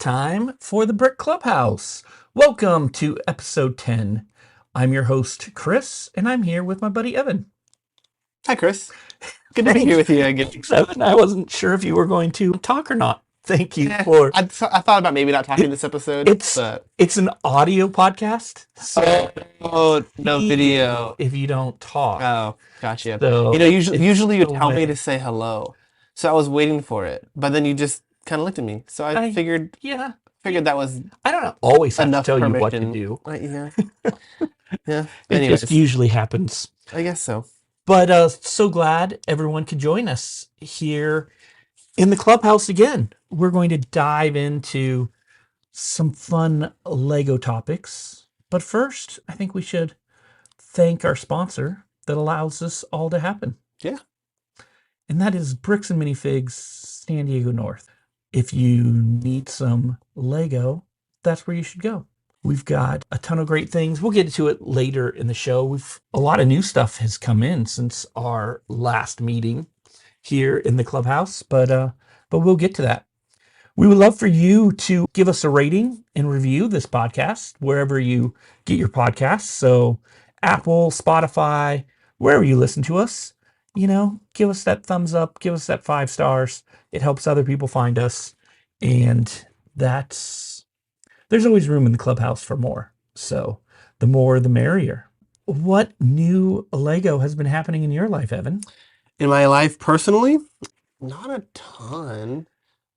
time for the Brick Clubhouse. Welcome to episode 10. I'm your host, Chris, and I'm here with my buddy Evan. Hi, Chris. Good to be here with you again. Thanks, Evan. I wasn't sure if you were going to talk or not. Thank you Eh, for I thought about maybe not talking this episode, it's but it's an audio podcast, so no video video. if you don't talk. Oh, gotcha. So Usually you the tell me way to say hello, so I was waiting for it, but then you just kind of looked at me, so I I figured yeah, that was I don't always have to enough tell you what to permission. do. Yeah, yeah. It just Anyways, usually happens. I guess so. But so glad everyone could join us here in the clubhouse again. We're going to dive into some fun Lego topics. But first, I think we should thank our sponsor that allows this all to happen. Yeah. And that is Bricks and Minifigs San Diego North. If you need some Lego, that's where you should go. We've got a ton of great things. We'll get to it later in the show. A lot of new stuff has come in since our last meeting here in the clubhouse, but we'll get to that. We would love for you to give us a rating and review this podcast wherever you get your podcasts. So Apple, Spotify, wherever you listen to us, give us that thumbs up, give us that 5 stars. It helps other people find us. And there's always room in the clubhouse for more. So the more, the merrier. What new Lego has been happening in your life, Evan? In my life personally, not a ton.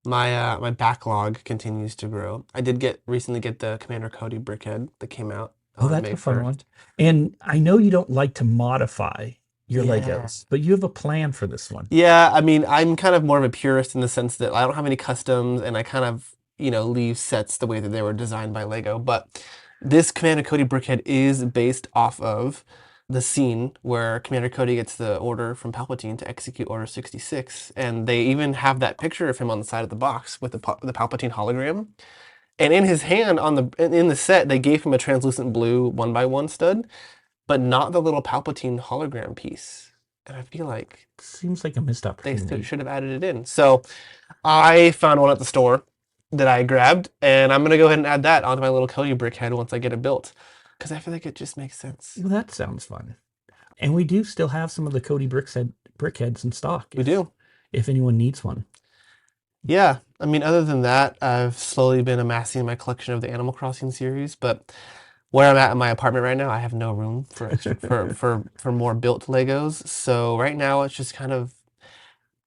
My backlog continues to grow. I did recently get the Commander Cody brickhead that came out Oh, on that's May a fun 1st. one. And I know you don't like to modify your Yeah. Legos, but you have a plan for this one. Yeah, I mean, I'm kind of more of a purist in the sense that I don't have any customs and I kind of, leave sets the way that they were designed by Lego. But this Commander Cody brickhead is based off of the scene where Commander Cody gets the order from Palpatine to execute Order 66. And they even have that picture of him on the side of the box with the Palpatine hologram. And in his hand in the set, they gave him a translucent blue 1x1 stud, but not the little Palpatine hologram piece. And I feel like Seems like a missed they opportunity. should have added it in. So I found one at the store that I grabbed, and I'm going to go ahead and add that onto my little Cody brickhead once I get it built, because I feel like it just makes sense. Well, that sounds fun. And we do still have some of the Cody brickheads in stock. We do. If anyone needs one. Yeah, I mean, other than that, I've slowly been amassing my collection of the Animal Crossing series, but where I'm at in my apartment right now, I have no room for for more built Legos. So right now, it's just kind of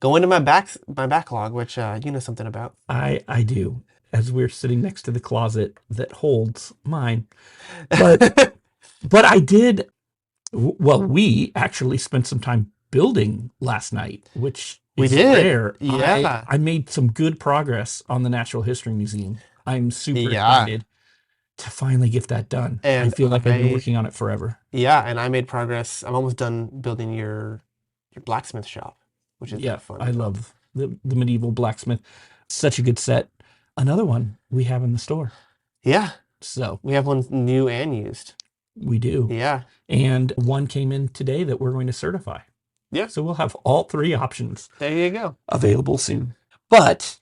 going to my backlog, which you know something about. I do, as we're sitting next to the closet that holds mine. But I did, well, we actually spent some time building last night, which We is did. rare. Yeah. I made some good progress on the Natural History Museum. I'm super Yeah. excited to finally get that done. I And feel like I've been I working on it forever. Yeah, and I made progress. I'm almost done building your blacksmith shop, which is Yeah, fun. I love the medieval blacksmith. Such a good set. Another one we have in the store. Yeah, So we have one new and used. we do. Yeah. And one came in today that we're going to certify. Yeah. So we'll have all 3 options There you go. available soon. But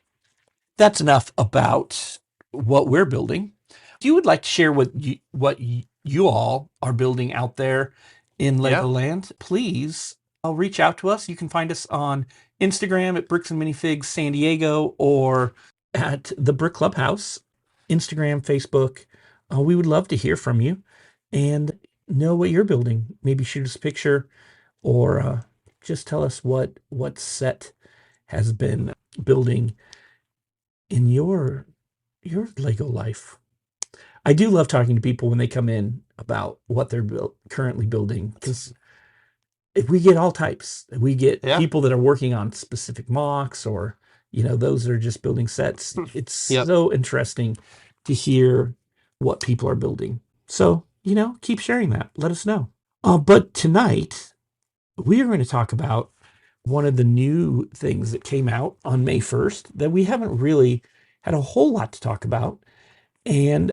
that's enough about what we're building. If you would like to share what you all are building out there in Legoland, please reach out to us. You can find us on Instagram at Bricks and Minifigs San Diego or at the Brick Clubhouse, Instagram, Facebook. We would love to hear from you and know what you're building. Maybe shoot us a picture or just tell us what set has been building in your Lego life. I do love talking to people when they come in about what they're currently building, because we get all types. We get people that are working on specific mocks, or those that are just building sets. It's so interesting to hear what people are building. So keep sharing that. Let us know. But tonight we are going to talk about one of the new things that came out on May 1st that we haven't really had a whole lot to talk about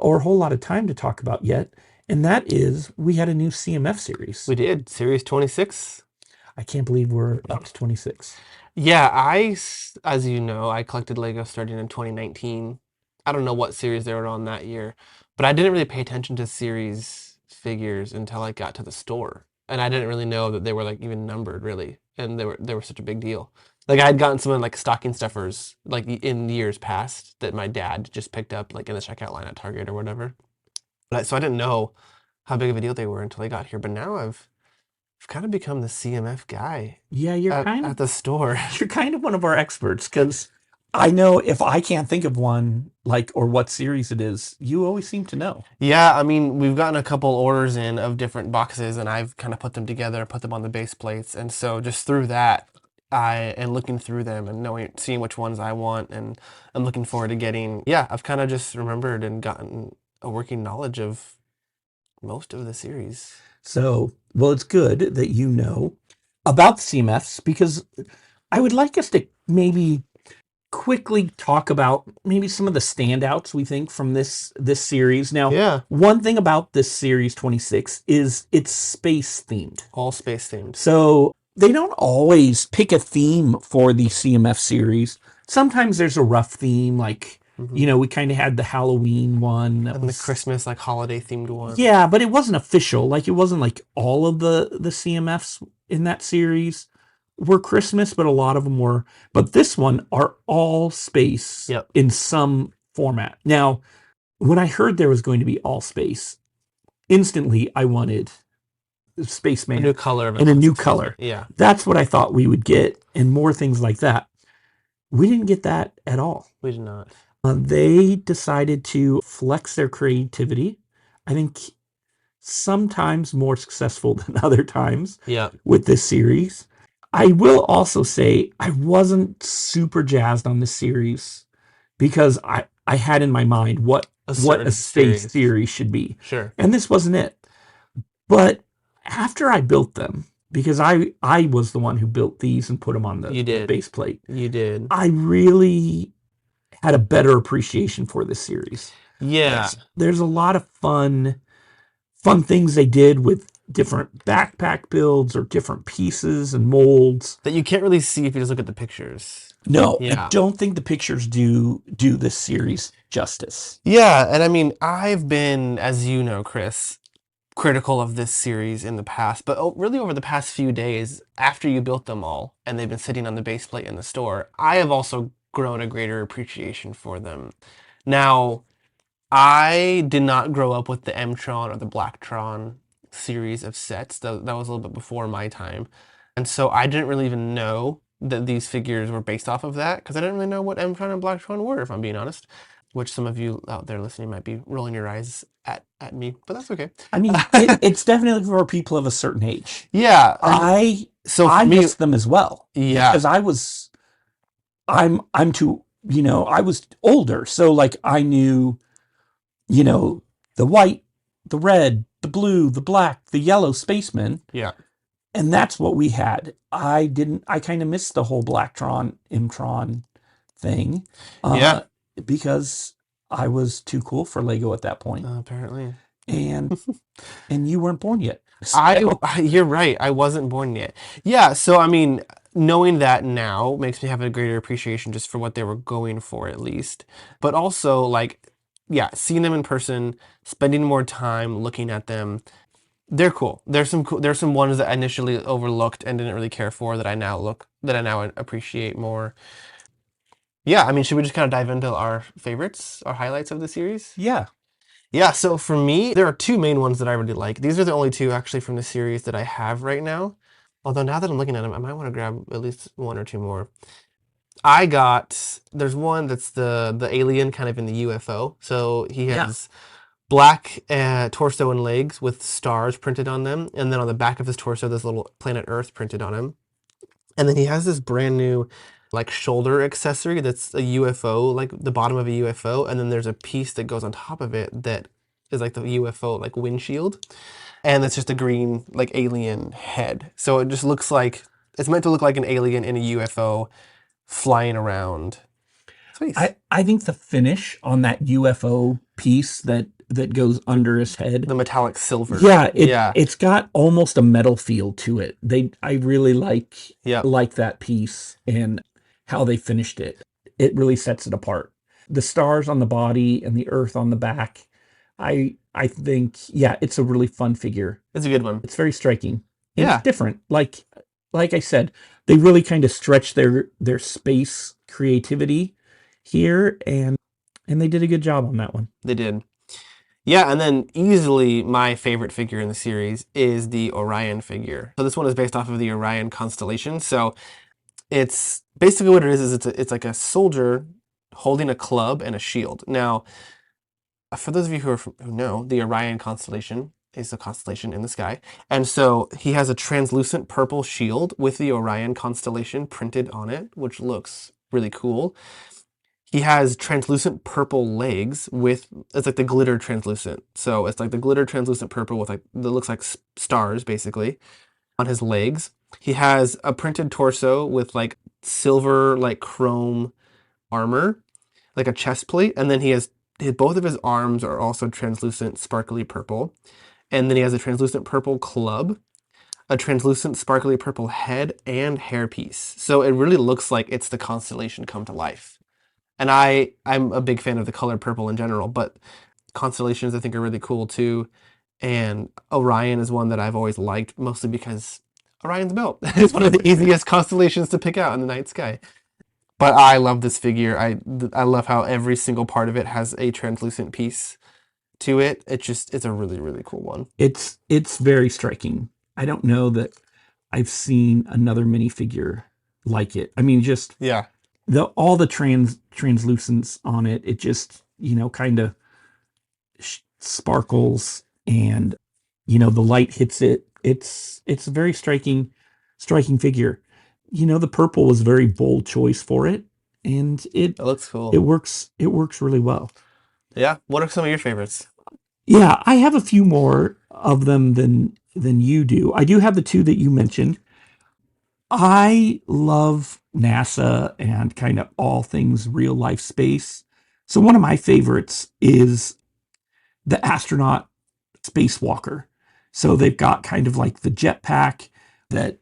or a whole lot of time to talk about yet. And that is, we had a new CMF series. We did. Series 26. I can't believe we're up to 26. Yeah, as you know, I collected Lego starting in 2019. I don't know what series they were on that year, but I didn't really pay attention to series figures until I got to the store, and I didn't really know that they were like even numbered really, and they were such a big deal. Like I had gotten some like stocking stuffers like in years past that my dad just picked up like in the checkout line at Target or whatever. So I didn't know how big of a deal they were until I got here. But now I've kind of become the CMF guy Yeah, at the store. you're kind of one of our experts because I know if I can't think of one like or what series it is, you always seem to know. Yeah, I mean, we've gotten a couple orders in of different boxes, and I've kind of put them together, put them on the base plates, and so just through that, I and looking through them and knowing, seeing which ones I want, and I'm looking forward to getting. Yeah, I've kind of just remembered and gotten a working knowledge of most of the series. So, well, it's good that you know about the CMFs because I would like us to maybe quickly talk about maybe some of the standouts we think from this series. Now, Yeah, one thing about this series 26 is it's space themed. all space themed. So they don't always pick a theme for the CMF series. Sometimes there's a rough theme, like, Hmm. we kind of had the Halloween one that And the was, Christmas like holiday themed one. yeah, but it wasn't official. Like, it wasn't like all of the CMFs in that series were Christmas, but a lot of them were. But this one are all space Yep. in some format. Now, when I heard there was going to be all space, instantly I wanted A new Spaceman color of a in a new concept spaceman. color. Yeah, That's what I thought we would get, and more things like that. We didn't get that at all. we did not. They decided to flex their creativity. I think sometimes more successful than other times Yeah, with this series. I will also say I wasn't super jazzed on this series because I had in my mind a what a certain space series. series should be. Sure. And this wasn't it. But after I built them, because I was the one who built these and put them on You the did. base plate, You did. I really had a better appreciation for this series. Yeah. There's a lot of fun things they did with different backpack builds or different pieces and molds. That you can't really see if you just look at the pictures. No, I Yeah. don't think the pictures do this series justice. Yeah, and I mean, I've been, as you know, Chris, critical of this series in the past, but really over the past few days, after you built them all and they've been sitting on the base plate in the store, I have also grown a greater appreciation for them. Now, I did not grow up with the M-Tron or the Blacktron series of sets. That was a little bit before my time. And so I didn't really even know that these figures were based off of that because I didn't really know what M-Tron and Blacktron were, if I'm being honest. Which some of you out there listening might be rolling your eyes at me, but that's okay. I mean, it's definitely for people of a certain age. Yeah. I missed them as well. Yeah. Because I'm too, I was older, so like I knew, the white, the red, the blue, the black, the yellow spaceman. Yeah. And that's what we had. I kind of missed the whole Blacktron, Mtron thing. Yeah. Because I was too cool for Lego at that point. Apparently. And you weren't born yet. So. You're right. I wasn't born yet. Yeah. So, I mean, knowing that now makes me have a greater appreciation just for what they were going for, at least. But also, like, yeah, seeing them in person, spending more time looking at them, they're cool. There's some ones that I initially overlooked and didn't really care for that I now appreciate more. Yeah, I mean, should we just kind of dive into our favorites, our highlights of the series? Yeah. Yeah, so for me, there are two main ones that I really like. These are the only two actually from the series that I have right now. Although now that I'm looking at them, I might want to grab at least one or two more. There's one that's the alien kind of in the UFO. So he has black torso and legs with stars printed on them. And then on the back of his torso, there's little planet Earth printed on him. And then he has this brand new like shoulder accessory that's a UFO, like the bottom of a UFO, and then there's a piece that goes on top of it that is like the UFO like windshield, and it's just a green like alien head. So it just looks like it's meant to look like an alien in a UFO flying around space. I think the finish on that UFO piece that goes under his head, The metallic silver. yeah, Yeah. it's got almost a metal feel to it. I really Yeah. like that piece and how they finished it. It really sets it apart. The stars on the body and the earth on the back. I think, yeah, it's a really fun figure. It's a good one. It's very striking. And it's Yeah, different. Like I said, they really kind of stretch their space creativity here, and they did a good job on that one. they did. Yeah, and then easily my favorite figure in the series is the Orion figure. So this one is based off of the Orion constellation. So it's basically what it is it's like a soldier holding a club and a shield. Now, for those of you who know, the Orion constellation is a constellation in the sky. And so he has a translucent purple shield with the Orion constellation printed on it, which looks really cool. He has translucent purple legs with, it's like the glitter translucent. So it's like the glitter translucent purple with like, that looks like stars basically on his legs. He has a printed torso with like silver, like chrome armor, like a chest plate. And then both of his arms are also translucent, sparkly purple. And then he has a translucent purple club, a translucent, sparkly purple head, and hairpiece. So it really looks like it's the constellation come to life. And I'm a big fan of the color purple in general, but constellations I think are really cool too. And Orion is one that I've always liked, mostly because Orion's belt is one of the easiest constellations to pick out in the night sky. But I love this figure. I love how every single part of it has a translucent piece to it. It's a really, really cool one. It's very striking. I don't know that I've seen another minifigure like it. I mean, just Yeah. all the translucence on it. It just kind of sparkles, and the light hits it. It's a very striking figure. The purple was a very bold choice for it, and It looks cool. it works really well. Yeah. What are some of your favorites? Yeah, I have a few more of them than you do. I do have the two that you mentioned. I love NASA and kind of all things real life space. So one of my favorites is the astronaut spacewalker. So they've got kind of like the jetpack that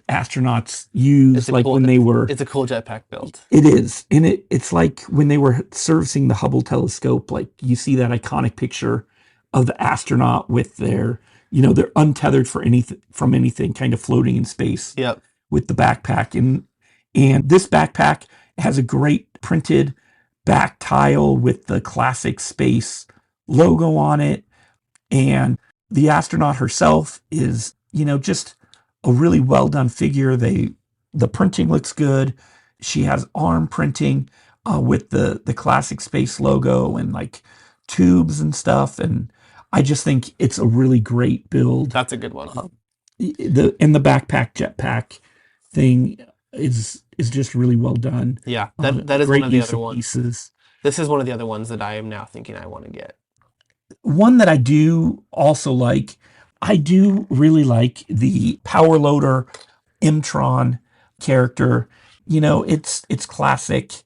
astronauts use, like when they were. It's a cool jetpack build. It is, and it's like when they were servicing the Hubble telescope. Like you see that iconic picture of the astronaut with they're untethered from anything, kind of floating in space. Yep. With the backpack, and this backpack has a great printed back tile with the classic space logo on it, and the astronaut herself is just a really well done figure. The printing looks good. She has arm printing with the classic space logo and like tubes and stuff, and I just think it's a really great build. That's a good one. The backpack jetpack thing is just really well done. Yeah, that is great one of the use other of ones. pieces. This is one of the other ones that I am now thinking I want to get. One that I do also like, I do really like the Power Loader Mtron character. It's classic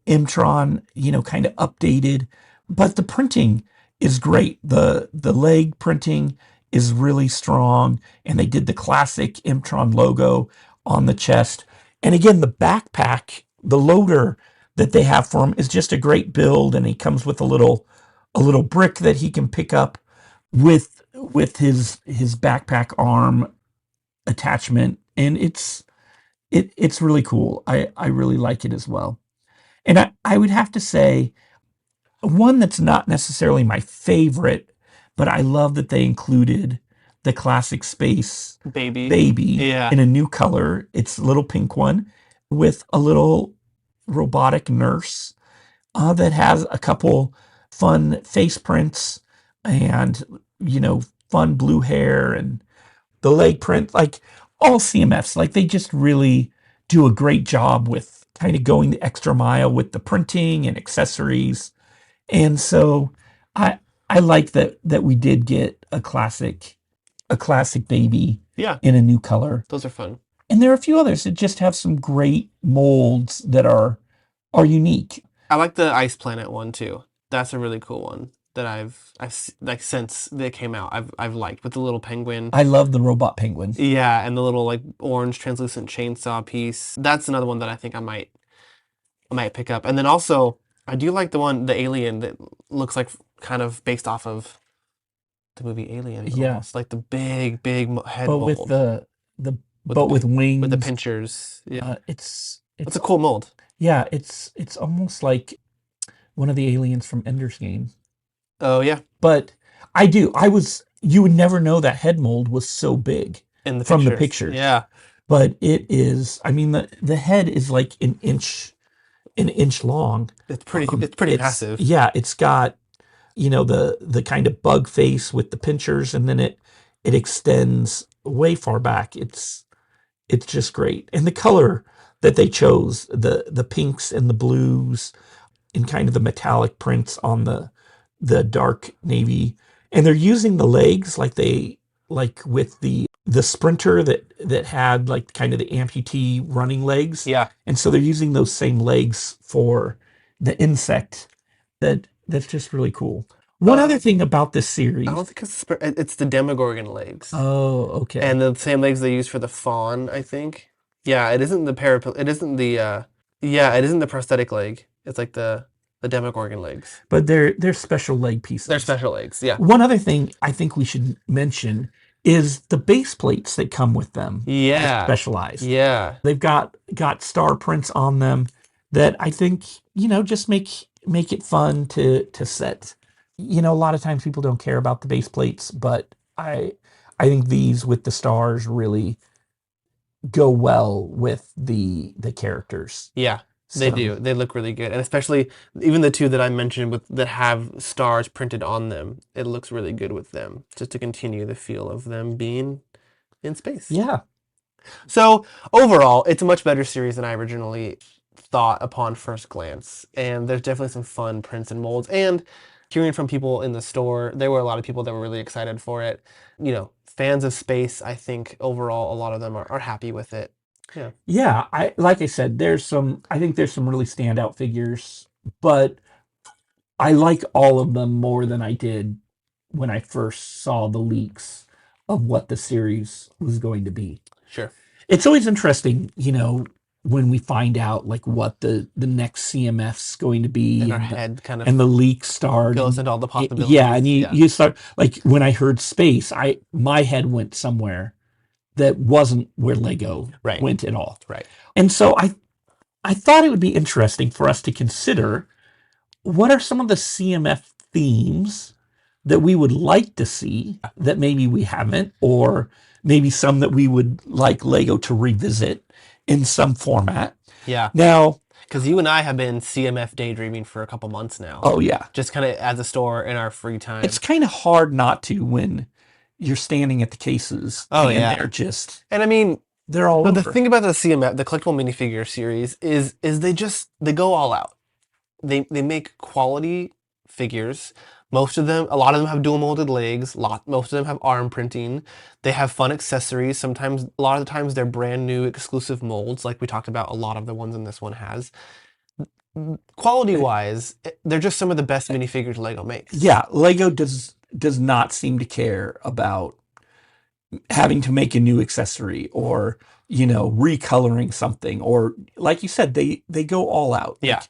Mtron, kind of updated, but the printing is great. The leg printing is really strong, and they did the classic Mtron logo on the chest. And again, the backpack, the loader that they have for him is just a great build, and he comes with a little brick that he can pick up with his backpack arm attachment, and it's really cool. I really like it as well. And I would have to say one that's not necessarily my favorite, but I love that they included the classic space Baby. Yeah. In a new color. It's a little pink one with a little robotic nurse that has a couple fun face prints and fun blue hair, and the leg print, like all CMFs, like they just really do a great job with kind of going the extra mile with the printing and accessories. And so I like that we did get a classic baby, Yeah, in a new color. those are fun. And there are a few others that just have some great molds that are unique. I like the Ice Planet one too. That's a really cool one that I've like since they came out. I've liked with the little penguin. I love the robot penguin. Yeah, and the little like orange translucent chainsaw piece. That's another one that I think I might pick up. And then also I do like the alien that looks like kind of based off of the movie Aliens, Yeah, almost like the big head but with mold the with the but with with the wings. pinchers. Yeah, that's It's a cool mold. yeah, it's almost like one of the aliens from Ender's Game. Oh yeah, But you would never know that head mold was so big in the from the pictures. pictures. Yeah, But it is, I mean, the head is like an inch long. it's pretty massive. Yeah, it's got, the kind of bug face with the pinchers, and then it extends way far back. It's just great. And the color that they chose, the pinks and the blues and kind of the metallic prints on the dark navy, and they're using the legs like with the sprinter that had like kind of the amputee running legs, Yeah. and so they're using those same legs for the insect. That's just really cool. One other Uh, thing about this I don't series. think it's the Demogorgon legs. Oh, okay. And the same legs they use for the fawn, I think. Yeah, it isn't the it isn't the yeah, it isn't the prosthetic leg. It's like the Demogorgon legs. But they're special leg They're pieces. special legs. Yeah. One other thing I think we should mention is the base plates that come with them are Yeah. specialized. Yeah. They've got star prints on them that I think, just make it fun to set. A lot of times people don't care about the base plates, but I think these with the stars really go well with the characters. Yeah. They So do. They look really good. And especially even the two that I mentioned with that have stars printed on them. It looks really good with them. Just to continue the feel of them being in space. yeah. So overall, it's a much better series than I originally thought upon first glance. And there's definitely some fun prints and molds. And hearing from people in the store, there were a lot of people that were really excited for it. Fans of space, I think overall, a lot of them are happy with it. Yeah. Yeah, like I said, I think there's some really standout figures, but I like all of them more than I did when I first saw the leaks of what the series was going to be. Sure. It's always interesting, when we find out like what the next CMF's going to In be, our and head kind of the leaks start, goes and into all the yeah, and possibilities. you Yeah. you start like when I heard space, my head went somewhere that wasn't where Lego Right. went at all. Right. And so I thought it would be interesting for us to consider what are some of the CMF themes that we would like to see that maybe we haven't, or maybe some that we would like Lego to revisit in some format. Yeah. Now, Because you and I have been CMF daydreaming for a couple months now. oh yeah, Just kind of as a store in our free time. it's kind of hard not to when you're standing at the cases. Oh, and yeah. they're I mean, all but over. the thing about the CMF, the collectible minifigure series, is they go all out. They make quality figures. A lot of them have dual molded legs. Most of them have arm printing. They have fun accessories. Sometimes, a lot of the times, they're brand new exclusive molds, like we talked about. A lot of the ones in this one has. Quality wise, they're just some of the best minifigures Lego makes. Yeah, Lego does not seem to care about having to make a new accessory, or recoloring something, or like you said, they go all out. Yeah. Like,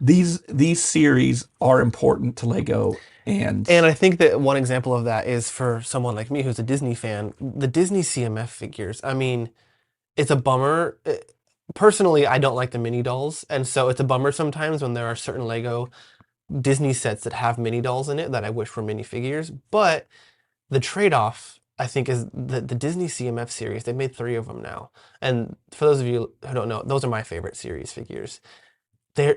these series are important to Lego, and I think that one example of that is for someone like me who's a Disney fan, the Disney CMF figures. I mean, it's a bummer. Personally, I don't like the mini dolls, and so it's a bummer sometimes when there are certain Lego Disney sets that have mini dolls in it that I wish were minifigures. But the trade-off, I think, is the Disney CMF series. They've made 3 of them now, and for those of you who don't know, those are my favorite series figures.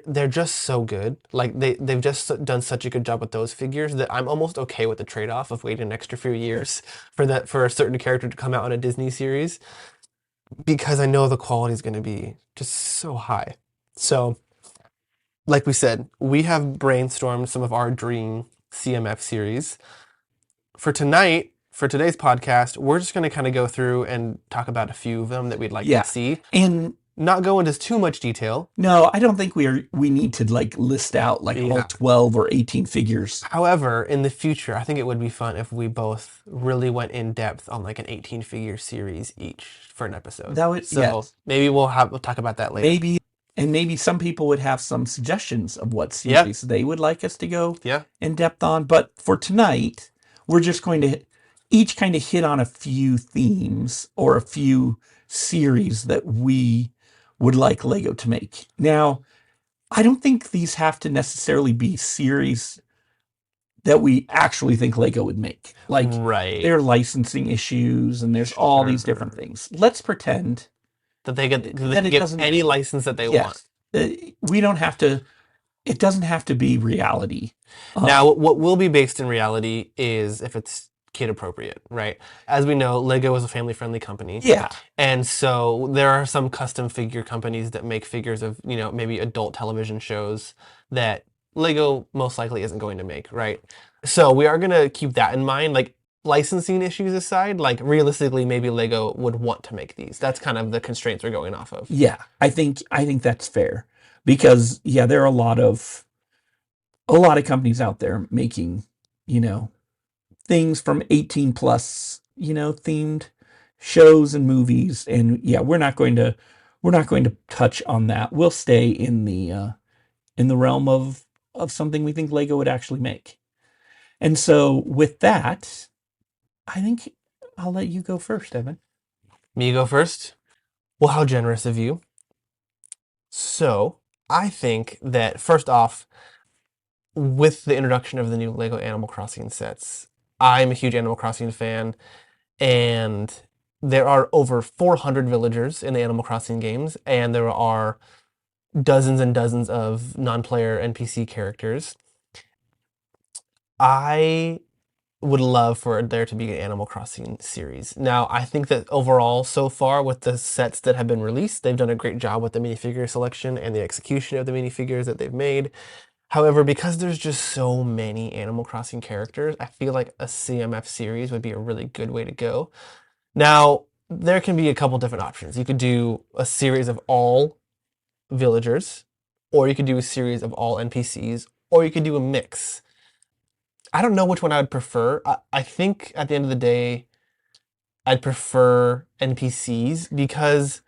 They're just so good. Like they've just done such a good job with those figures that I'm almost okay with the trade-off of waiting an extra few years for a certain character to come out in a Disney series, because I know the quality is going to be just so high. So, like we said, we have brainstormed some of our dream CMF series. For tonight, for today's podcast, we're just going to kind of go through and talk about a few of them that we'd like yeah, to see. and Not go into too much detail. no, I don't think we need to like list out like all Yeah. 12 or 18 figures. However, in the future, I think it would be fun if we both really went in depth on like an 18 figure series each for an episode. That would So yes. maybe we'll talk about that later. Maybe And maybe some people would have some suggestions of what Yeah, series they would like us to go yeah. in depth on. But for tonight, we're just going to each kind of hit on a few themes or a few series that we would like Lego to make. Now, I don't think these have to necessarily be series that we actually think Lego would make. Like, Right. there are licensing issues and there's all these different Sure. things. Let's pretend That they that can it get doesn't, any license that they want. yes, we don't have to, it doesn't have to be reality. Now, what will be based in reality is if it's kid appropriate, right? As we know, Lego is a family friendly company. Yeah, And so there are some custom figure companies that make figures of, maybe adult television shows that Lego most likely isn't going to make, right? So we are going to keep that in mind. Like licensing issues aside, like realistically, maybe Lego would want to make these. That's kind of the constraints we're going off of. yeah, I think that's fair because yeah, there are a lot of companies out there making, you know, things from 18 plus, themed shows and movies. And yeah, we're not going to touch on that. We'll stay in the realm of something we think Lego would actually make. And so with that, I think I'll let you go first, Evan. Me go first? Well, how generous of you. So I think that first off, with the introduction of the new Lego Animal Crossing sets, I'm a huge Animal Crossing fan, and there are over 400 villagers in the Animal Crossing games, and there are dozens and dozens of non-player NPC characters. I would love for there to be an Animal Crossing series. Now, I think that overall, so far, with the sets that have been released, they've done a great job with the minifigure selection and the execution of the minifigures that they've made. However, because there's just so many Animal Crossing characters, I feel like a CMF series would be a really good way to go. Now, there can be a couple different options. You could do a series of all villagers, or you could do a series of all NPCs, or you could do a mix. I don't know which one I would prefer. I think at the end of the day, I'd prefer NPCs because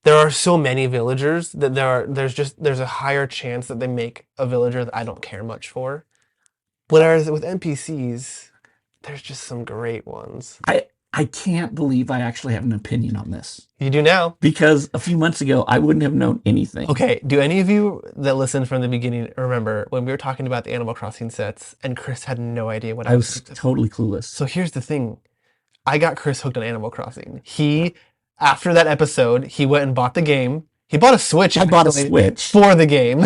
there are so many villagers that there's a higher chance that they make a villager that I don't care much for. Whereas with NPCs, there's just some great ones. I can't believe I actually have an opinion on this You do now. because a few months ago I wouldn't have known anything. Okay, do any of you that listened from the beginning remember when we were talking about the Animal Crossing sets and Chris had no idea what I I was was going to say? totally clueless. So here's the thing. I got Chris hooked on Animal Crossing. After that episode, he went and bought the game. He bought a Switch. I bought a actually, Switch. for the game,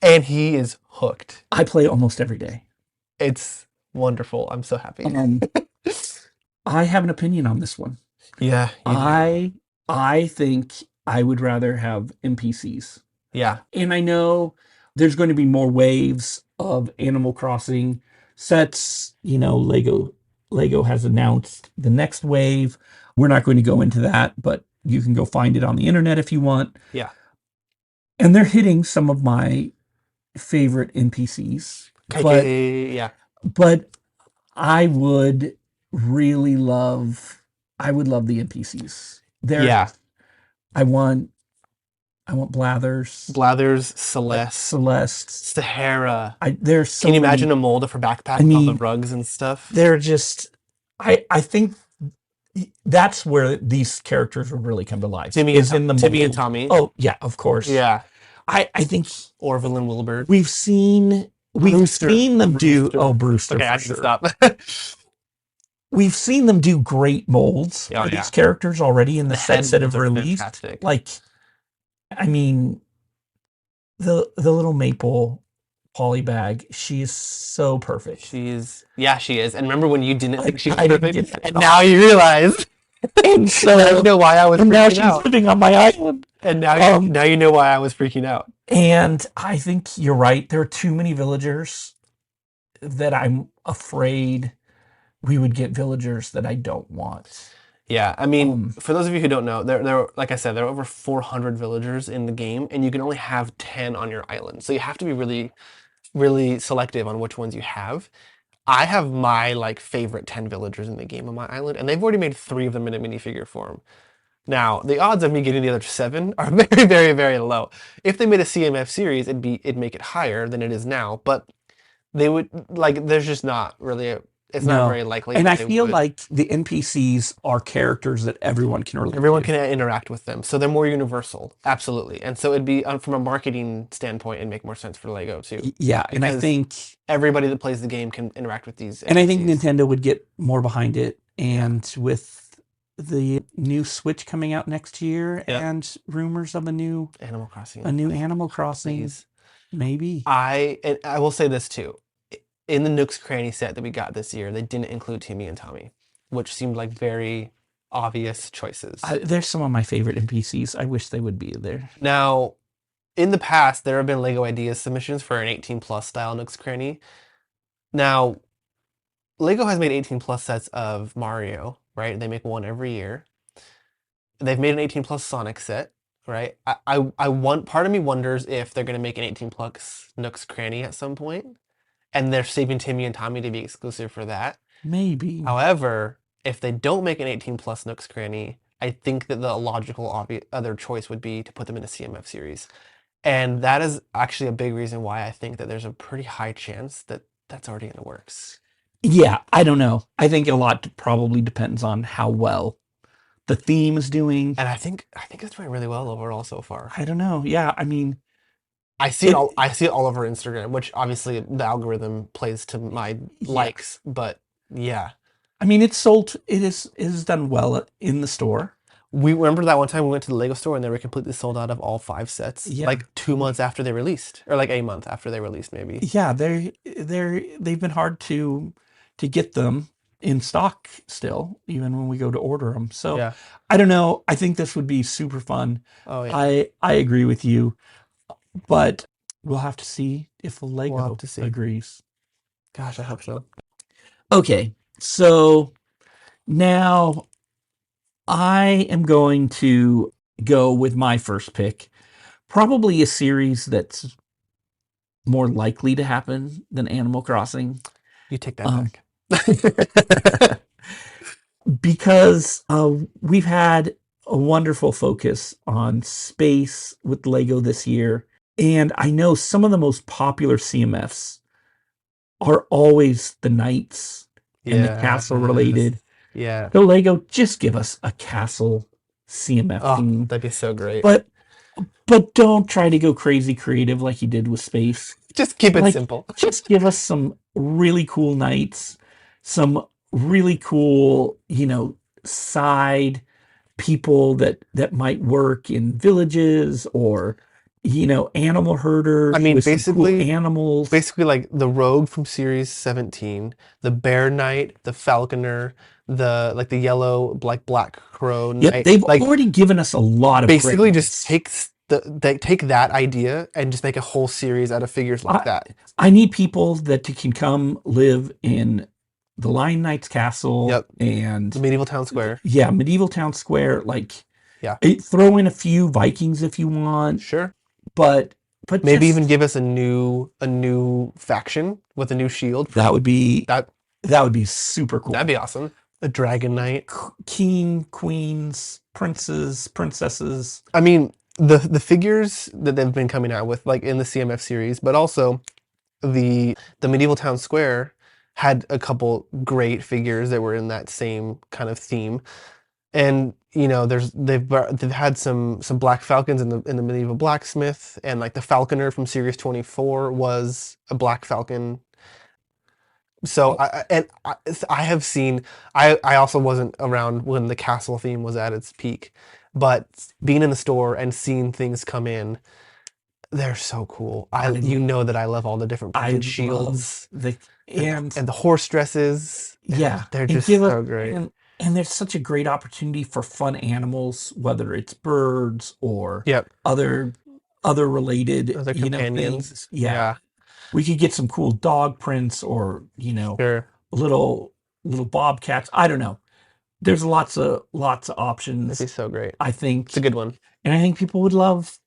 and he is hooked. I play almost every day. It's wonderful. I'm so happy. I have an opinion on this one. Yeah, you do. I think I would rather have NPCs. Yeah, And I know there's going to be more waves of Animal Crossing sets. Lego has announced the next wave. We're not going to go into that, but you can go find it on the internet if you want. yeah. And they're hitting some of my favorite NPCs. Yeah. But I would really I would love the NPCs. Yeah. I want Blathers, Blathers, Celeste, Celeste. Sahara. There's so Can you many. imagine a mold of her backpack I with all the mean, rugs and stuff? they're just. I think that's where these characters would really come to life. Timmy is in the Timmy and mold. Tommy. Oh yeah, of course. Yeah. I think Orville and Wilbur. we've seen Brewster. them do. Brewster. Oh, Brewster. Okay, for I need to sure. stop. We've seen them do great molds Oh, for yeah. these characters already in the The head sets that molds have are released. fantastic. Like, I mean, the little maple polybag, she is so perfect. She is. And remember when you didn't think she was I didn't perfect? get that And at now all. you realize. And Now so you know why I was and now freaking she's out. living on my island. And now you know why I was freaking out. And I think you're right. There are too many villagers that I'm afraid we would get villagers that I don't want. Yeah, I mean, for those of you who don't know, there like I said, there are over 400 villagers in the game, and you can only have 10 on your island. So you have to be really, really selective on which ones you have. I have my favorite 10 villagers in the game on my island, and they've already made 3 of them in a minifigure form. Now, the odds of me getting the other 7 are very, very, very low. If they made a CMF series, it'd make it higher than it is now, but they would like there's just not really it's not No. very likely And that I they feel would. like the NPCs are characters that everyone can relate Everyone to. can interact with them, so they're more universal. Absolutely. And so it'd be from a marketing standpoint, it'd make more sense for Lego too, Yeah, because everybody that plays the game can interact with these and I think NPCs. Nintendo would get more behind it. Yeah. And with the new Switch coming out next year Yep. and rumors of Animal Crossing. a new Animal Crossing, Please. maybe. I will say this too. In the Nook's Cranny set that we got this year, they didn't include Timmy and Tommy, which seemed like very obvious choices. There's some of my favorite NPCs. I wish they would be there. Now, in the past, there have been Lego Ideas submissions for an 18 plus style Nook's Cranny. Now, Lego has made 18 plus sets of Mario, right? They make one every year. They've made an 18 plus Sonic set, right? I want part of me wonders if they're going to make an 18 plus Nook's Cranny at some point, and they're saving Timmy and Tommy to be exclusive for that. Maybe. However, if they don't make an 18 plus Nook's Cranny, I think that the logical other choice would be to put them in a CMF series. And that is actually a big reason why I think that there's a pretty high chance that that's already in the works. Yeah, I don't know. I think a lot probably depends on how well the theme is doing. And I think it's doing really well overall so far. I don't know. Yeah, I mean, I see it all over Instagram, which obviously the algorithm plays to my likes, but yeah. I mean, it's sold. It is done well in the store. We remember that one time we went to the Lego store and they were completely sold out of all 5 sets, Yeah. like 2 months after they released, or like a month after they released, maybe. Yeah, they've been hard to get them in stock still, even when we go to order them. So Yeah. I don't know. I think this would be super fun. Oh yeah. I agree with you, but we'll have to see if Lego We'll have to see. agrees. Gosh, I hope so. Okay, so now I am going to go with my first pick. Probably a series that's more likely to happen than Animal Crossing. You take that back. Because we've had a wonderful focus on space with Lego this year. And I know some of the most popular CMFs are always the knights and the castle related. Yeah. So Lego, just give us a castle CMF theme. That'd be so great. But don't try to go crazy creative like you did with space. Just keep it simple. Just give us some really cool knights, some really cool, side people that might work in villages or animal herders. I mean, with basically cool animals. Basically like the rogue from series 17, the bear knight, the falconer, the yellow black crow knight. Yep, they've already given us a lot of basically just they take that idea and just make a whole series out of figures like that. I need people that can come live in the Lion Knight's castle and the medieval town square. Yeah, medieval town square. Yeah, throw in a few Vikings if you want. Sure, but maybe even give us a new faction with a new shield. That would be super cool. That'd be awesome. A dragon knight, king, queens, princes, princesses. I mean, the figures that they've been coming out with, like in the CMF series, but also the medieval town square had a couple great figures that were in that same kind of theme. And they've had some black falcons in the medieval blacksmith, and like the falconer from series 24 was a black falcon. So I have seen. I also wasn't around when the castle theme was at its peak, but being in the store and seeing things come in, they're so cool. That I love all the different printed shields, and the horse dresses. Yeah, they're just so great. And there's such a great opportunity for fun animals, whether it's birds or other related companions. Things. Yeah. We could get some cool dog prints or little bobcats. I don't know. There's lots of options. That'd be so great. I think it's a good one, and I think people would love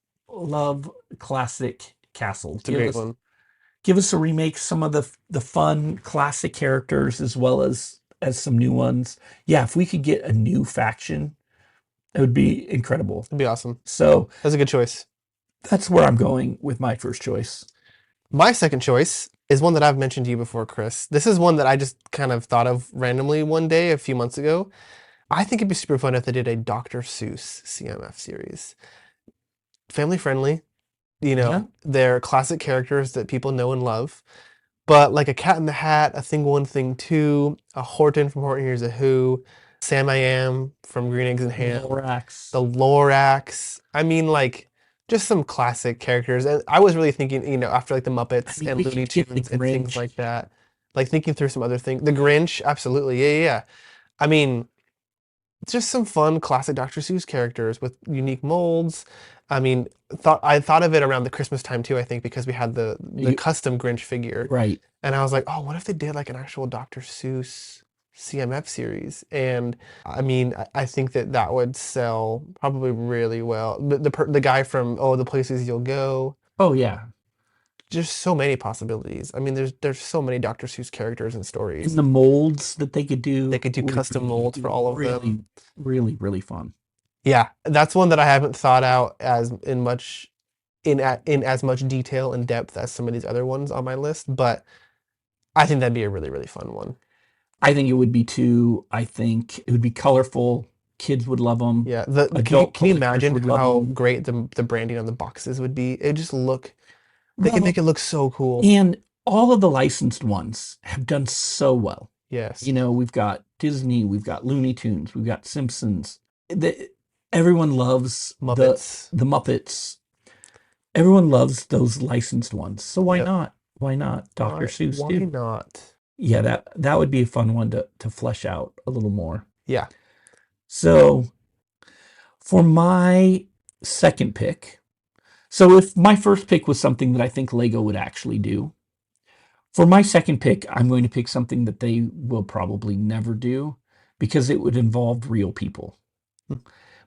classic castles. It's a great one. Give us a remake, some of the fun classic characters as well as some new ones. Yeah, if we could get a new faction It would be incredible. It'd be awesome. So That's a good choice. that's where I'm going with my first choice. My second choice is one that I've mentioned to you before, Chris. This is one that I just kind of thought of randomly one day a few months ago. I think it'd be super fun if they did a Dr. Seuss CMF series. Family friendly, Yeah. they're classic characters that people know and love. But like a Cat in the Hat, a Thing One, Thing Two, a Horton from Horton Hears a Who, Sam I Am from Green Eggs and Ham, Lorax. the Lorax. I mean, like, just some classic characters. And I was really thinking, after like the I Muppets mean, and we Looney could get the Tunes and things Grinch. like that, like thinking through some other things. The Grinch, absolutely. Yeah, yeah, yeah. I mean, just some fun classic Dr. Seuss characters with unique molds. I mean, I thought of it around the Christmas time too, I think, because we had the You, custom Grinch figure. right. And I was like, oh, what if they did like an actual Dr. Seuss CMF series? And I mean, I think that would sell probably really well. The guy from The Places You'll Go. Oh yeah. Just so many possibilities. I mean, there's so many Dr. Seuss characters and And stories. the molds that they could They do could do would custom be molds for all of them. really, really, really fun. Yeah, that's one that I haven't thought out in as much detail and depth as some of these other ones on my list, but I think that'd be a really, really fun one. I think it would be too. I think it would be colorful. Kids would love them. Yeah, Adult can you collectors imagine would love how them. great the branding on the boxes would be? They can make Well, it look so cool. and all of the licensed ones have done so well. Yes. You know, we've got Disney, we've got Looney Tunes, we've got Simpsons. Everyone loves Muppets. the Muppets. Everyone loves those licensed ones. So why Yep. not? Why not Dr. Seuss Why too? not? Yeah, that would be a fun one to flesh out a little more. Yeah. So for my second pick, so if my first pick was something that I think Lego would actually do, for my second pick, I'm going to pick something that they will probably never do because it would involve real people. Hmm.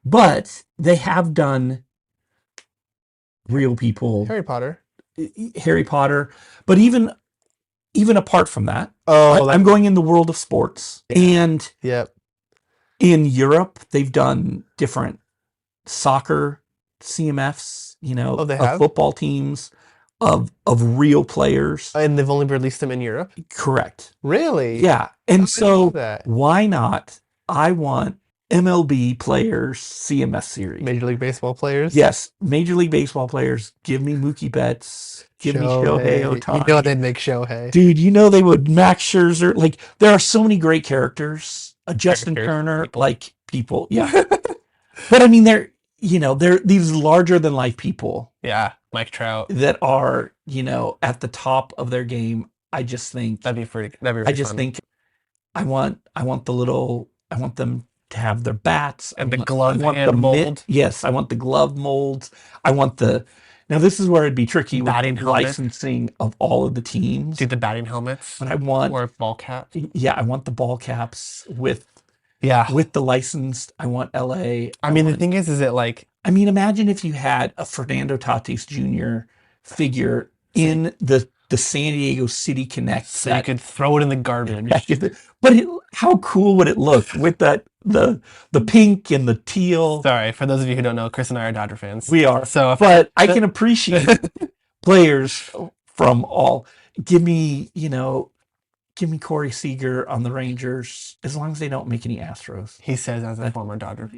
But they have done real people, Harry Potter. Harry Potter, but even apart from that, Oh, I'm going in the world of sports. Yeah. And Yep. in Europe, they've done different soccer CMFs, Oh, they of have? football teams, of real players. And they've only released them in Europe? Correct. Really? Yeah. I And didn't know so that. why not? I want MLB players CMS series. Major League Baseball players? Yes, Major League Baseball players. Give me Mookie Betts. Give me Shohei Ohtani. You know they'd make Shohei. Dude, they would. Max Scherzer. Like, there are so many great characters. Justin Turner, people. like people. Yeah. But I mean, they're these larger than life people Yeah, Mike Trout. that are, at the top of their game. I just think, That'd be really I just fun. think I want I want them to have their bats. And I the want, glove I want hand the mold. Yes, I want the glove molds. I want now this is where it'd be tricky with Batting the helmet. licensing of all of the teams. Do the batting helmets. But I want, Or ball caps. yeah, I want the ball caps with Yeah. the licensed. I want LA. I mean, the thing is it like, I mean, imagine if you had a Fernando Tatis Jr. figure in the San Diego City Connect so you could throw it in the garbage. But how cool would it look with the pink and the teal? Sorry, for those of you who don't know, Chris and I are Dodger fans. We are. So, But I can appreciate players from all. Give me Corey Seager on the Rangers, as long as they don't make any Astros. He says as a former Dodger.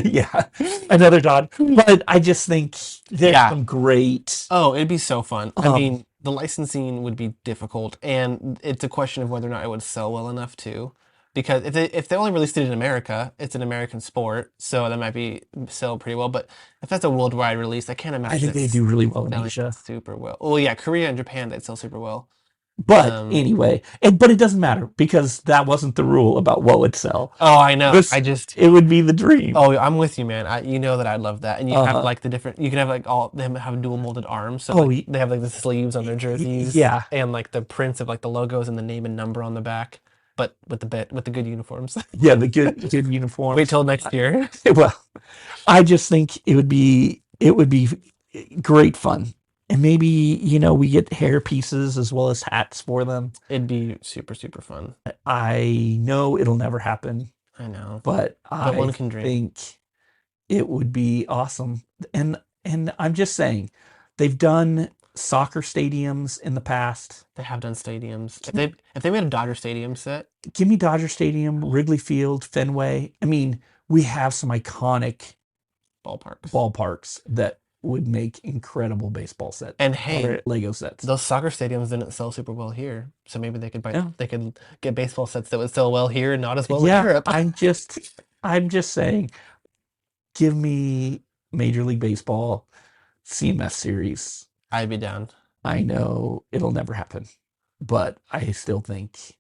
Yeah, another Dodger. But I just think there's some great. Oh, it'd be so fun. I mean, the licensing would be difficult, and it's a question of whether or not it would sell well enough too. Because if they only released it in America, it's an American sport, so that might sell pretty well. But if that's a worldwide release, I can't imagine. I think they do really well in Asia. Super well. Well, yeah, Korea and Japan, they'd sell super well. But anyway, but it doesn't matter because that wasn't the rule about what would sell. Oh, I know. It would be the dream. Oh, I'm with you, man. You know that I'd love that. And you have like you can have like all them have dual molded arms. So they have like the sleeves on their jerseys. Yeah. And like the prints of like the logos and the name and number on the back. But with the good uniforms. Yeah, the good uniforms. Wait till next year. Well, I just think it would be great fun. And maybe, we get hair pieces as well as hats for them. It'd be super, super fun. I know it'll never happen. I know. But I one can dream. think It would be awesome. And I'm just saying, they've done soccer stadiums in the past. They have done stadiums. Give me, If they made a Dodger Stadium set, give me Dodger Stadium, Wrigley Field, Fenway. I mean, we have some iconic ballparks. ballparks that would make incredible baseball sets And hey, or Lego sets. those soccer stadiums didn't sell super well here, so maybe Yeah, they could get baseball sets that would sell well here and not as well in yeah. Europe. I'm just saying, give me Major League Baseball CMF series. I'd be down. I know it'll never happen, but I still think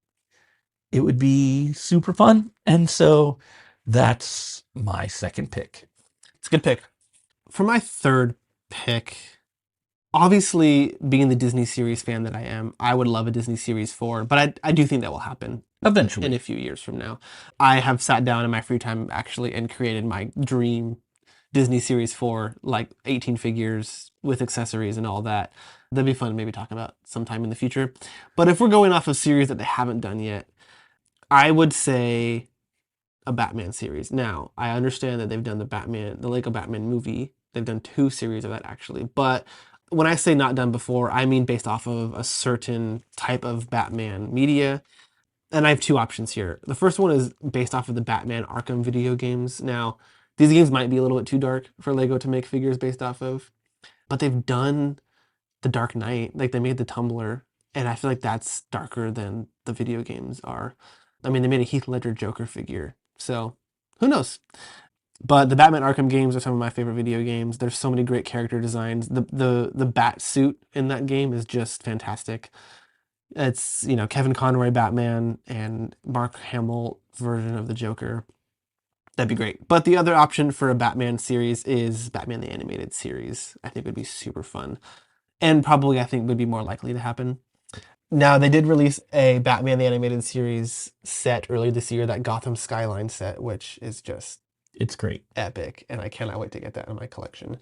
it would be super fun. And so that's my second pick. It's a good pick. For my third pick, obviously being the Disney series fan that I am, I would love a Disney series 4, but I do think that will happen in Eventually. a few years from now. I have sat down in my free time actually and created my dream Disney series 4, like 18 figures with accessories and all that. That'd be fun to maybe talk about sometime in the future. But if we're going off of series that they haven't done yet, I would say a Batman series. Now, I understand that they've done the Lego Batman movie. They've done 2 series of that actually. But when I say not done before, I mean based off of a certain type of Batman media. And I have 2 options here. The first one is based off of the Batman Arkham video games. Now, these games might be a little bit too dark for Lego to make figures based off of, but they've done the Dark Knight, like they made the Tumbler, and I feel like that's darker than the video games are. I mean, they made a Heath Ledger Joker figure, so who knows? But the Batman Arkham games are some of my favorite video games. There's so many great character designs. The bat suit in that game is just fantastic. It's, Kevin Conroy Batman and Mark Hamill version of the Joker. That'd be great. But the other option for a Batman series is Batman the Animated Series. I think would be super fun. And probably I think would be more likely to happen. Now, they did release a Batman the Animated Series set earlier this year, that Gotham Skyline set, which is just It's great. epic, and I cannot wait to get that in my collection.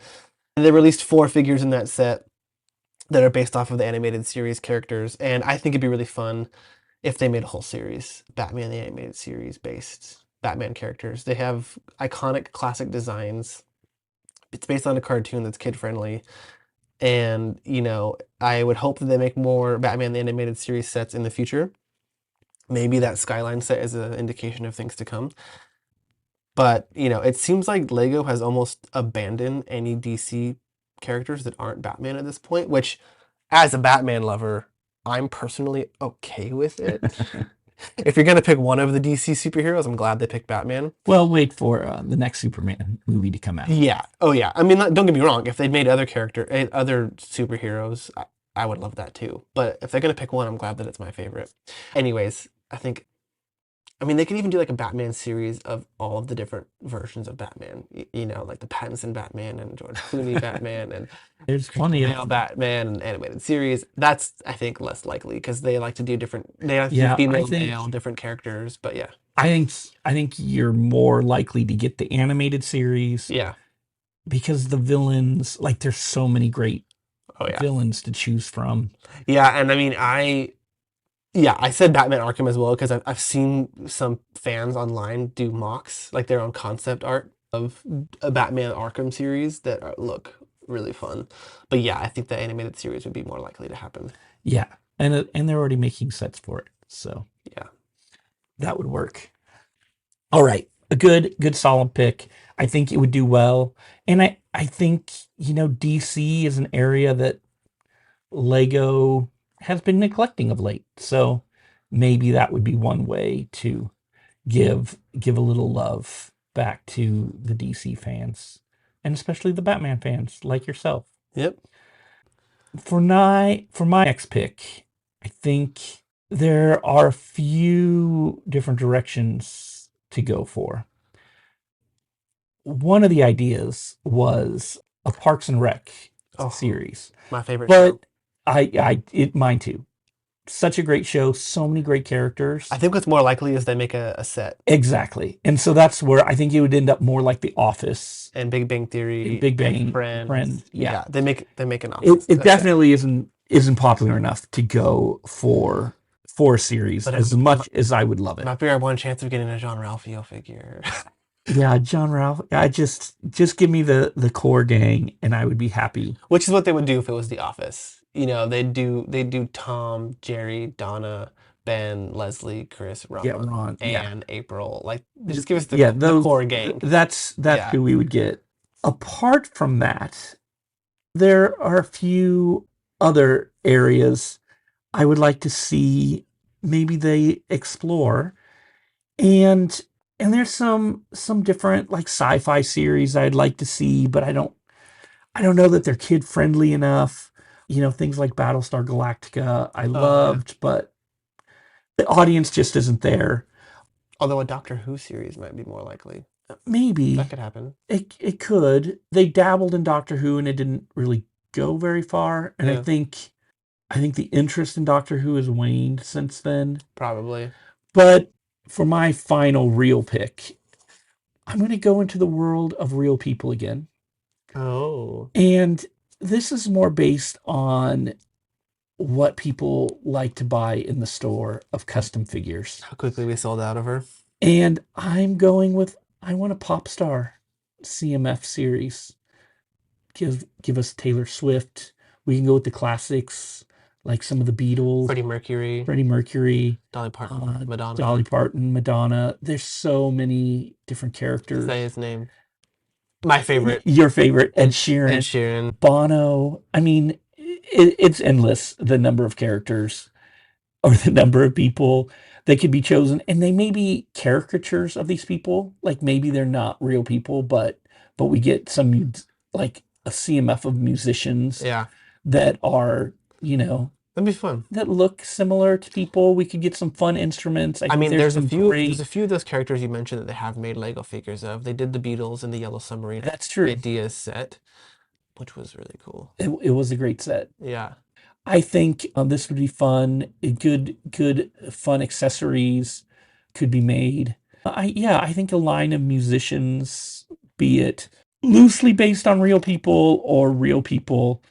And they released 4 figures in that set that are based off of the animated series characters, and I think it'd be really fun if they made a whole series, Batman the Animated Series based Batman characters. They have iconic classic designs. It's based on a cartoon that's kid friendly. And, I would hope that they make more Batman the Animated Series sets in the future. Maybe that Skyline set is an indication of things to come. But, it seems like Lego has almost abandoned any DC characters that aren't Batman at this point, which, as a Batman lover, I'm personally okay with it. If you're going to pick one of the DC superheroes, I'm glad they picked Batman. Well, wait for the next Superman movie to come out. Yeah. Oh, yeah. I mean, don't get me wrong. If they'd made other superheroes, I would love that too. But if they're going to pick one, I'm glad that it's my favorite. Anyways, I mean, they could even do like a Batman series of all of the different versions of Batman. Like the Pattinson Batman and George Clooney Batman and There's plenty male of Batman and animated series. That's, I think, less likely because they like to do yeah. female, male, different characters. But yeah. I think you're more likely to get the animated series Yeah. because the villains, like, there's so many great Oh, yeah. villains to choose from. Yeah. And I mean, I said Batman Arkham as well because I've seen some fans online do mocks, like their own concept art of a Batman Arkham series that look really fun. But yeah, I think the animated series would be more likely to happen. Yeah, and they're already making sets for it, so Yeah. that would work. All right, a good solid pick. I think it would do well, and I think DC is an area that Lego has been neglecting of late. So maybe that would be one way to give a little love back to the DC fans, and especially the Batman fans like yourself. Yep. For my next pick, I think there are a few different directions to go for. One of the ideas was a Parks and Rec Oh, series, my favorite show. but mine too. Such a great show, so many great characters. I think what's more likely is they make a set. Exactly. And so that's where I think it would end up more like The Office And Big Bang Theory, and Big Bang and Friends. Yeah. They make an It, office. it definitely isn't popular enough to go for a series But as much as I would love it it. might be our one chance of getting a John Ralphio figure. Yeah, John Ralph. I just give me the core gang, and I would be happy. Which is what they would do if it was The Office. You know, they do Tom, Jerry, Donna, Ben, Leslie, Chris, Yeah, Ron, Ron. Yeah, Anne, April. Like, just give us yeah. the Those. core gang. That's Yeah. who we would get. Apart from that, there are a few other areas I would like to see. Maybe they explore, and there's some different like sci-fi series I'd like to see, but I don't know that they're kid friendly enough. Things like Battlestar Galactica I Oh yeah. loved, but the audience just isn't there. Although a Doctor Who series might be more likely. That Maybe could happen. it could. They dabbled in Doctor Who and it didn't really go very far. And I Yeah, think I think the interest in Doctor Who has waned since then. probably. But for my final real pick, I'm going to go into the world of real people again. Oh, And this is more based on what people like to buy in the store of custom figures. how quickly we sold out of her. And I'm going with I want a pop star CMF series. Give us Taylor Swift. We can go with the classics like some of the Beatles, Freddie Mercury, Freddie Mercury, Dolly Parton, Madonna. Dolly Parton, Madonna. There's so many different characters. Say his name. My favorite, Your favorite, Ed Ed Sheeran, Sheeran. Bono. I mean, it's endless the number of characters or the number of people that could be chosen. And they may be caricatures of these people. Like maybe they're not real people, but we get some like a CMF of musicians Yeah, that are, you know, that'd be fun. that look similar to people. We could get some fun instruments. I I think mean, there's there's a some few there's great. a few of those characters you mentioned that they have made Lego figures of. They did the Beatles and the Yellow Submarine That's true. ideas set, which was really cool. It was a great set. Yeah. I think this would be fun. Good fun accessories could be made. I think a line of musicians, be it loosely based on real people or real people,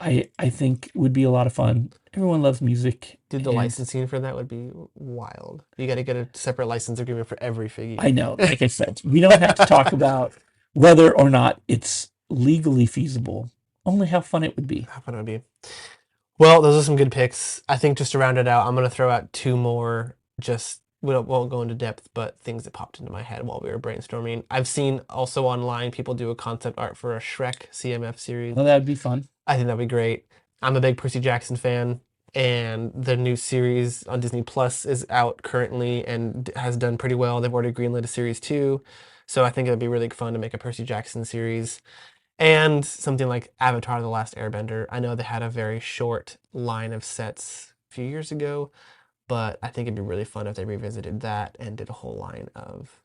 I think would be a lot of fun. Everyone loves music, Dude, the and licensing for that would be wild. You got to get a separate license agreement for every I figure. know, like I said, we don't have to talk about whether or not it's legally feasible. Only how fun it would be. How fun it would be. Well, those are some good picks. I think just to round it out, I'm gonna throw out two more. Just won't go into depth, but things that popped into my head while we were brainstorming. I've seen also online people do a concept art for a Shrek CMF series. Well, that would be fun. I think that'd be great. I'm a big Percy Jackson fan, and the new series on Disney Plus is out currently and has done pretty well. They've already greenlit a series two, so I think it'd be really fun to make a Percy Jackson series. And something like Avatar: The Last Airbender. I know they had a very short line of sets a few years ago, but I think it'd be really fun if they revisited that and did a whole line of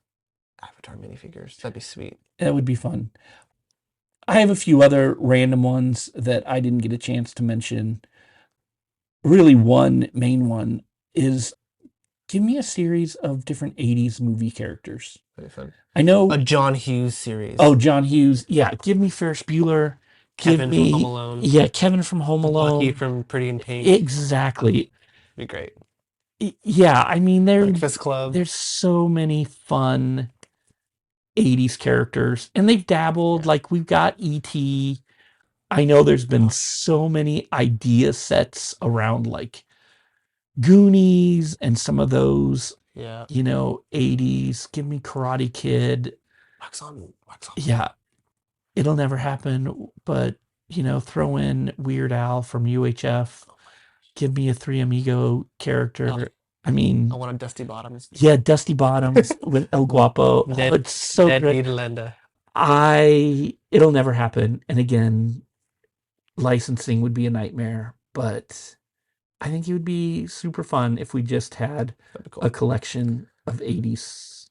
Avatar minifigures. That'd be sweet. That would be fun. I have a few other random ones that I didn't get a chance to mention. Really, one main one is give me a series of different 80s movie characters. That'd be fun. I know, A John Hughes series. oh, John Hughes. Yeah, give me Ferris Bueller. Give Kevin from Home me, Alone. yeah, Kevin from Home Bucky Alone. from Pretty in Pink. Exactly. Be great. Yeah, I mean, Breakfast Club. there's so many fun 80s characters, and they've dabbled. Yeah. Like, we've got E.T. I know there's been so many idea sets around like Goonies and some of those, Yeah. 80s. Give me Karate Kid. Wax on. Wax off. Yeah, it'll never happen, but throw in Weird Al from UHF. Give me a Three Amigo character. Oh, I mean, I want a Dusty Bottoms. yeah, Dusty Bottoms with El Guapo. Oh, Ned, it's so Ned great. Niederlande. It'll never happen. And again, licensing would be a nightmare, but I think it would be super fun if we just had That'd be a cool. collection of 80s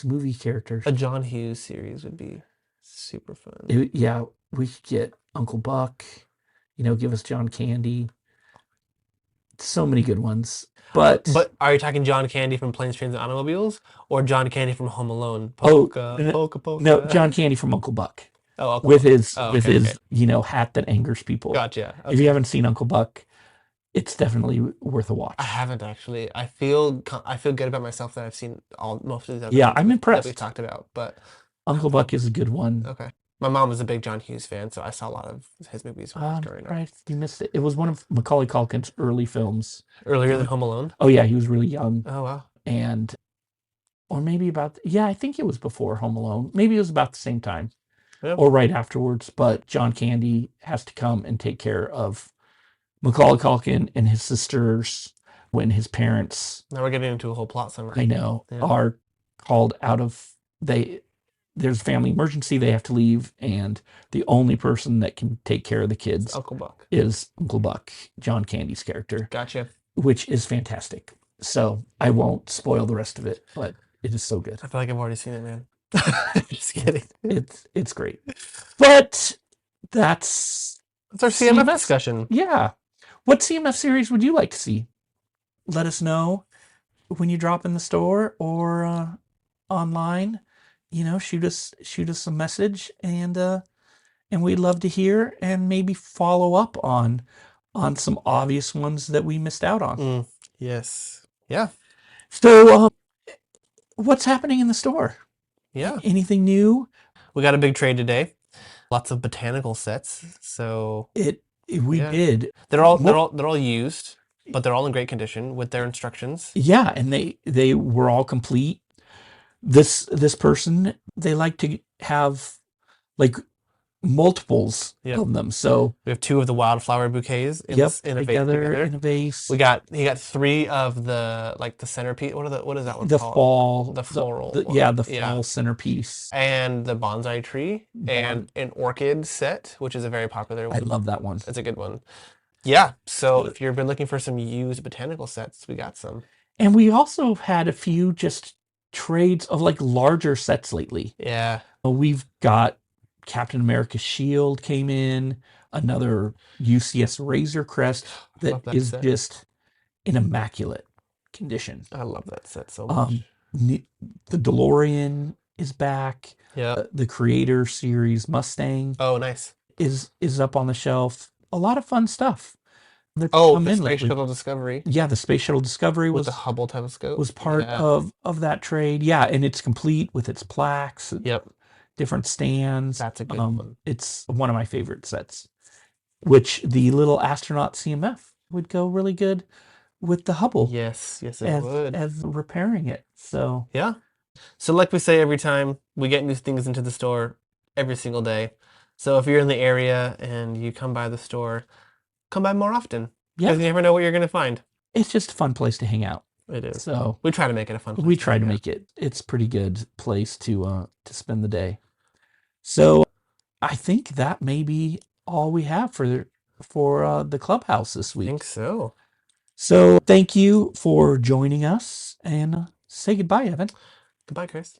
movie characters. A John Hughes series would be super fun. Yeah, we could get Uncle Buck, give us John Candy. So many good ones. But are you talking John Candy from Planes, Trains, and Automobiles, or John Candy from Home Alone? oh, Polka, polka, polka. no, John Candy from Uncle Buck Oh, Uncle with Buck. his Oh, with okay, his okay. hat that angers people. Gotcha. If you Okay. haven't seen Uncle Buck, It's definitely worth a I watch. haven't actually. I feel good about myself that I've seen all most of these other Yeah, ones I'm that we've impressed. talked about. But Uncle Buck is a good one. okay, my mom was a big John Hughes fan, so I saw a lot of his movies when I was I'm growing up. surprised you missed it. It was one of Macaulay Culkin's early films. Earlier than Home Alone. Oh yeah, he was really young, Oh wow. and or maybe about yeah, I think it was before Home Alone. Maybe it was about the same time Yeah. or right afterwards. But John Candy has to come and take care of Macaulay Culkin and his sisters when his parents, Now we're getting into a whole plot I summary. know, Yeah. are called out of they. There's a family emergency. They have to leave, and the only person that can take care of the It's kids Uncle Buck. is Uncle Buck, John Candy's character, Gotcha. which is fantastic. So I won't spoil the rest of it, but it is so good. I feel like I've already seen it, man. Just kidding. It's great. But that's That's our CMF CMFs. discussion. Yeah. What CMF series would you like to see? Let us know when you drop in the store or online. Shoot us a message, and we'd love to hear and maybe follow up on some obvious ones that we missed out on. Yes. Yeah. So, what's happening in the store? Yeah. Anything new? We got a big trade today. Lots of botanical sets. So We yeah. did. They're all used, but they're all in great condition with their instructions. Yeah, and they were all complete. This person, they like to have like multiples Yep. of them. So We have 2 of the wildflower bouquets in yep, in a vase together together. in a vase. He got 3 of the centerpiece. What is that one The called? fall, The floral the one. yeah, the Yeah. fall centerpiece. And the bonsai tree and an orchid set, which is a very popular I one. love that one. It's a good one. Yeah. So if you've been looking for some used botanical sets, we got some. And we also had a few just trades of like larger sets lately. Yeah. We've got Captain America's shield came in, another UCS Razor Crest that is set. just in immaculate condition. I love that set so much. The DeLorean is back. Yeah. The Creator Series Mustang. Oh, nice. Is up on the shelf. A lot of fun stuff. The Space Shuttle Discovery. Yeah, the Space Shuttle Discovery with the Hubble telescope was part of that trade. Yeah, and it's complete with its plaques. Yep. Different stands. That's a good one. It's one of my favorite sets. Which the little astronaut CMF would go really good with the Hubble. Yes, it would. As repairing it. So yeah. So like we say every time, we get new things into the store every single day. So if you're in the area and you come by the store, come by more often. Yeah. Because you never know what you're going to find. It's just a fun place to hang out. It is. So we try to make it a fun place. We try to make it. It's a pretty good place to spend the day. So I think that may be all we have for the clubhouse this week. I think so. So thank you for joining us, and say goodbye, Evan. Goodbye, Chris.